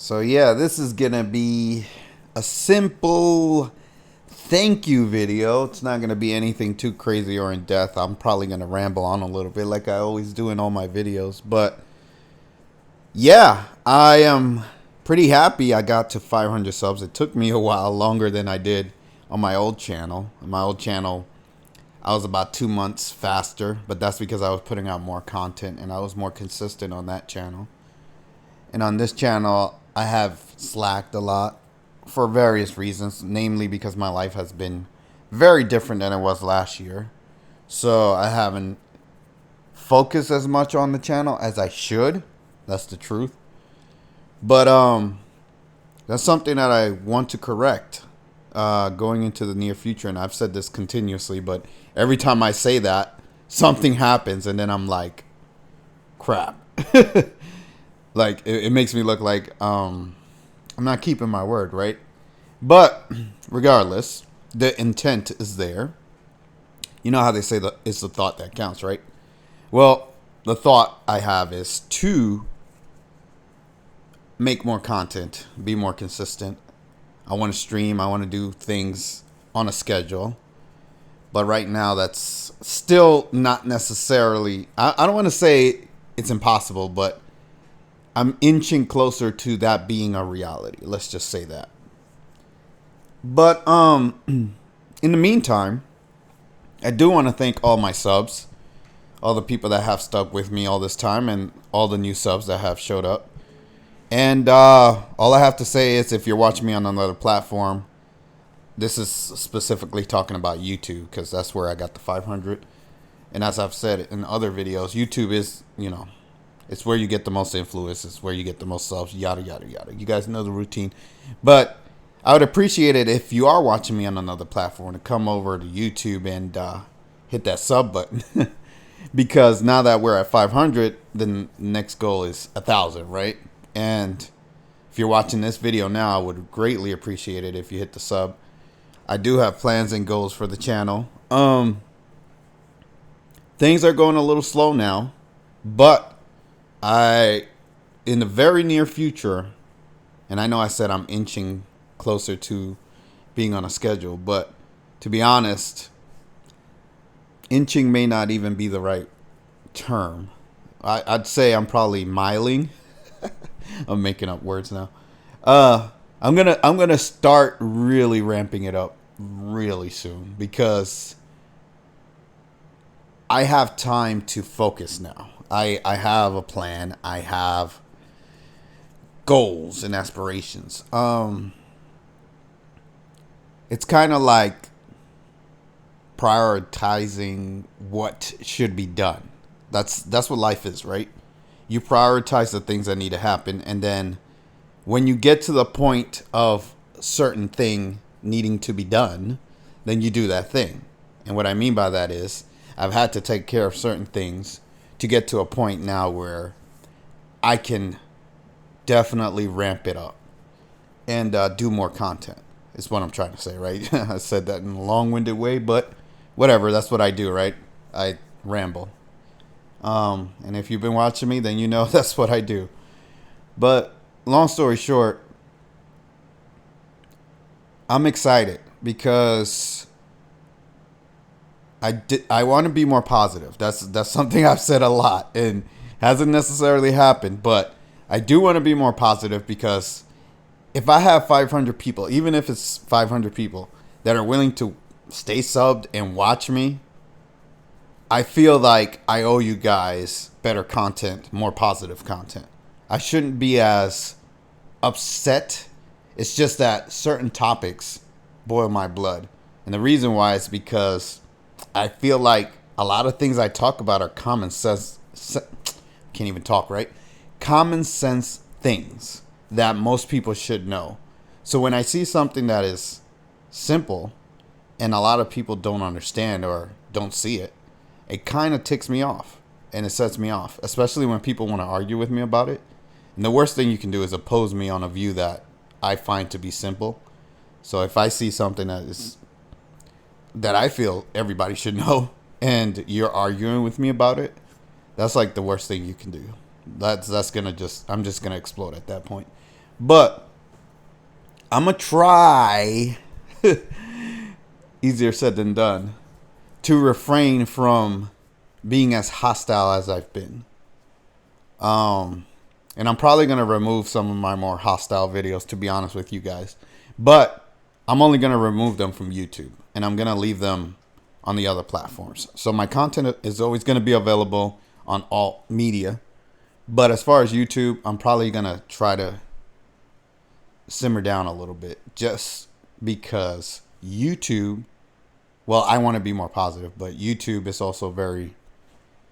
So yeah, this is gonna be a simple thank you video. It's not gonna be anything too crazy or in depth. I'm probably gonna ramble on a little bit like I always do in all my videos. But yeah, I am pretty happy I got to 500 subs. It took me a while, longer than I did on my old channel. On my old channel, I was about 2 months faster, but that's because I was putting out more content and I was more consistent on that channel. And on this channel, I have slacked a lot for various reasons, namely because my life has been very different than it was last year. So I haven't focused as much on the channel as I should. That's the truth. But that's something that I want to correct going into the near future. And I've said this continuously, but every time I say that, something happens, and then I'm like, crap. Like it makes me look like I'm not keeping my word, right? But regardless, the intent is there. You know how they say that it's the thought that counts, right? Well, the thought I have is to make more content, be more consistent. I want to stream, I want to do things on a schedule. But right now, that's still not necessarily, I don't want to say it's impossible, but I'm inching closer to that being a reality. Let's just say that. But in the meantime, I do want to thank all my subs, all the people that have stuck with me all this time, and all the new subs that have showed up. And all I have to say is, if you're watching me on another platform, this is specifically talking about YouTube, because that's where I got the 500. And as I've said in other videos, YouTube is, it's where you get the most influence. It's where you get the most subs, yada, yada, yada. You guys know the routine. But I would appreciate it if you are watching me on another platform to come over to YouTube and hit that sub button. Because now that we're at 500, the next goal is 1,000, right? And if you're watching this video now, I would greatly appreciate it if you hit the sub. I do have plans and goals for the channel. Things are going a little slow now, but in the very near future, and I know I said I'm inching closer to being on a schedule, but to be honest, inching may not even be the right term. I'd say I'm probably miling. I'm making up words now. I'm gonna start really ramping it up really soon, because I have time to focus now. I have a plan. I have goals and aspirations. It's kind of like prioritizing what should be done. That's what life is, right? You prioritize the things that need to happen, and then when you get to the point of certain thing needing to be done, then you do that thing. And what I mean by that is, I've had to take care of certain things to get to a point now where I can definitely ramp it up and do more content. Is what I'm trying to say, right? I said that in a long-winded way, but whatever. That's what I do, right? I ramble. And if you've been watching me, then you know that's what I do. But long story short, I'm excited because I want to be more positive. That's something I've said a lot and hasn't necessarily happened, but I do want to be more positive, because if I have 500 people, even if it's 500 people that are willing to stay subbed and watch me, I feel like I owe you guys better content, more positive content. I shouldn't be as upset. It's just that certain topics boil my blood. And the reason why is because I feel like a lot of things I talk about are common sense. Can't even talk, right? Common sense things that most people should know. So when I see something that is simple and a lot of people don't understand or don't see it, it kind of ticks me off and it sets me off, especially when people want to argue with me about it. And the worst thing you can do is oppose me on a view that I find to be simple. So if I see something that I feel everybody should know and you're arguing with me about it, that's like the worst thing you can do. I'm just gonna explode at that point. But I'm going to try, easier said than done, to refrain from being as hostile as I've been. And I'm probably going to remove some of my more hostile videos, to be honest with you guys. But I'm only going to remove them from YouTube. And I'm going to leave them on the other platforms. So my content is always going to be available on all media. But as far as YouTube, I'm probably going to try to simmer down a little bit. Just because YouTube, well, I want to be more positive. But YouTube is also very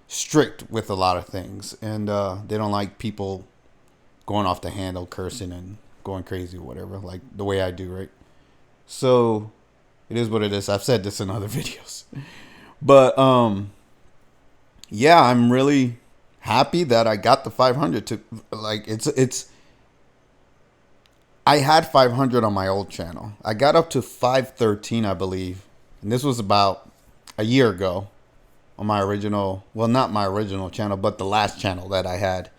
strict with a lot of things. And they don't like people going off the handle, cursing and going crazy or whatever, like the way I do, right? So it is what it is. I've said this in other videos. But yeah, I'm really happy that I got the 500 to, like, it's I had 500 on my old channel. I got up to 513, I believe. And this was about a year ago on my original, well, not my original channel, but the last channel that I had.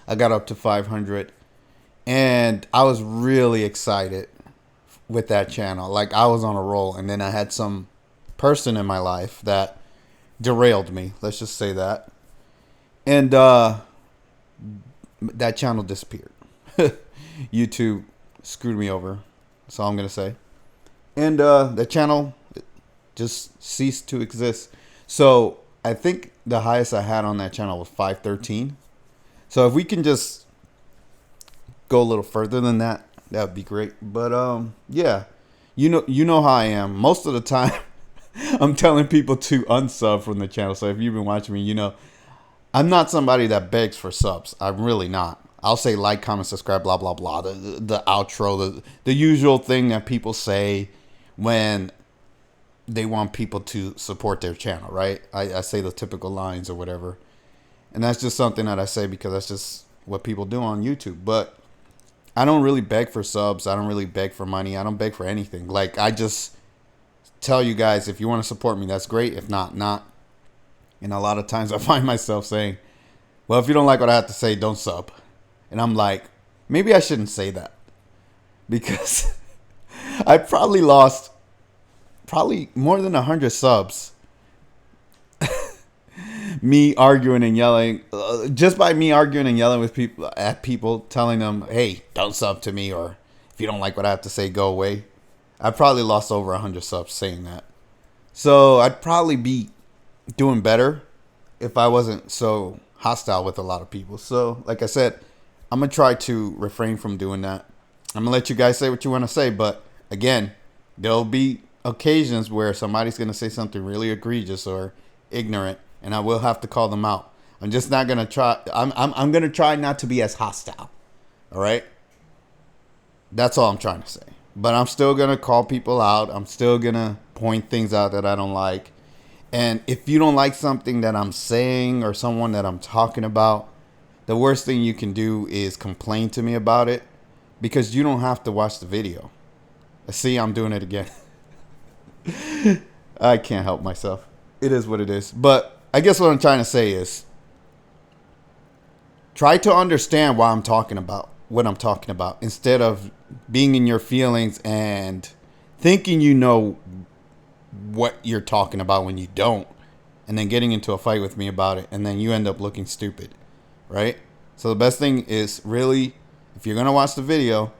I got up to 500 and I was really excited with that channel. Like, I was on a roll, and then I had some person in my life that derailed me. Let's just say that. And that channel disappeared. YouTube screwed me over. That's all I'm going to say. And the channel just ceased to exist. So I think the highest I had on that channel was 513. So if we can just go a little further than that, that would be great. But yeah, you know how I am. Most of the time, I'm telling people to unsub from the channel. So if you've been watching me, you know I'm not somebody that begs for subs. I'm really not. I'll say like, comment, subscribe, blah blah blah. The outro, the usual thing that people say when they want people to support their channel, right? I say the typical lines or whatever. And that's just something that I say because that's just what people do on YouTube. But I don't really beg for subs. I don't really beg for money. I don't beg for anything. Like, I just tell you guys, if you want to support me, that's great. If not, not. And a lot of times I find myself saying, well, if you don't like what I have to say, don't sub. And I'm like, maybe I shouldn't say that. Because I probably lost more than 100 subs. Me arguing and yelling, just by me arguing and yelling with people at people, telling them, hey, don't sub to me, or if you don't like what I have to say, go away. I probably lost over 100 subs saying that. So I'd probably be doing better if I wasn't so hostile with a lot of people. So like I said, I'm going to try to refrain from doing that. I'm going to let you guys say what you want to say. But again, there'll be occasions where somebody's going to say something really egregious or ignorant, and I will have to call them out. I'm just not going to try. I'm going to try not to be as hostile. All right. That's all I'm trying to say. But I'm still going to call people out. I'm still going to point things out that I don't like. And if you don't like something that I'm saying or someone that I'm talking about, the worst thing you can do is complain to me about it, because you don't have to watch the video. See, I'm doing it again. I can't help myself. It is what it is. But I guess what I'm trying to say is, try to understand why I'm talking about what I'm talking about, instead of being in your feelings and thinking you know what you're talking about when you don't, and then getting into a fight with me about it, and then you end up looking stupid, right? So the best thing is, really, if you're going to watch the video,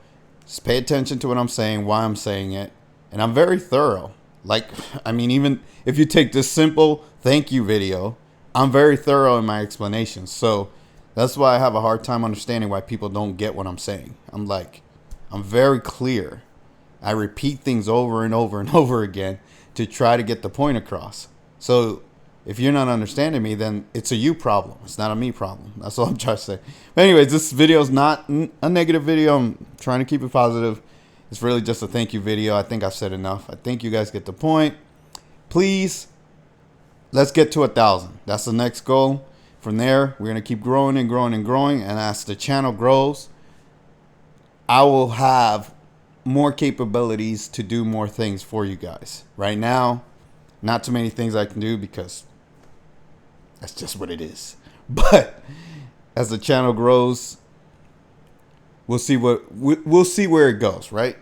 just pay attention to what I'm saying, why I'm saying it. And I'm very thorough. Like, I mean, even if you take this simple thank you video, I'm very thorough in my explanations. So that's why I have a hard time understanding why people don't get what I'm saying. I'm very clear. I repeat things over and over and over again to try to get the point across. So if you're not understanding me, then it's a you problem. It's not a me problem. That's all I'm trying to say. But anyways, this video is not a negative video. I'm trying to keep it positive. It's really just a thank you video. I think I've said enough. I think you guys get the point. Please, let's get to 1,000. That's the next goal. From there, we're going to keep growing and growing and growing. And as the channel grows, I will have more capabilities to do more things for you guys. Right now, not too many things I can do because that's just what it is. But as the channel grows, we'll see we'll see where it goes, right?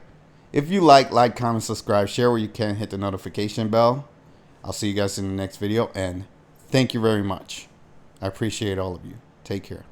If you like, comment, subscribe, share where you can, hit the notification bell. I'll see you guys in the next video, and thank you very much. I appreciate all of you. Take care.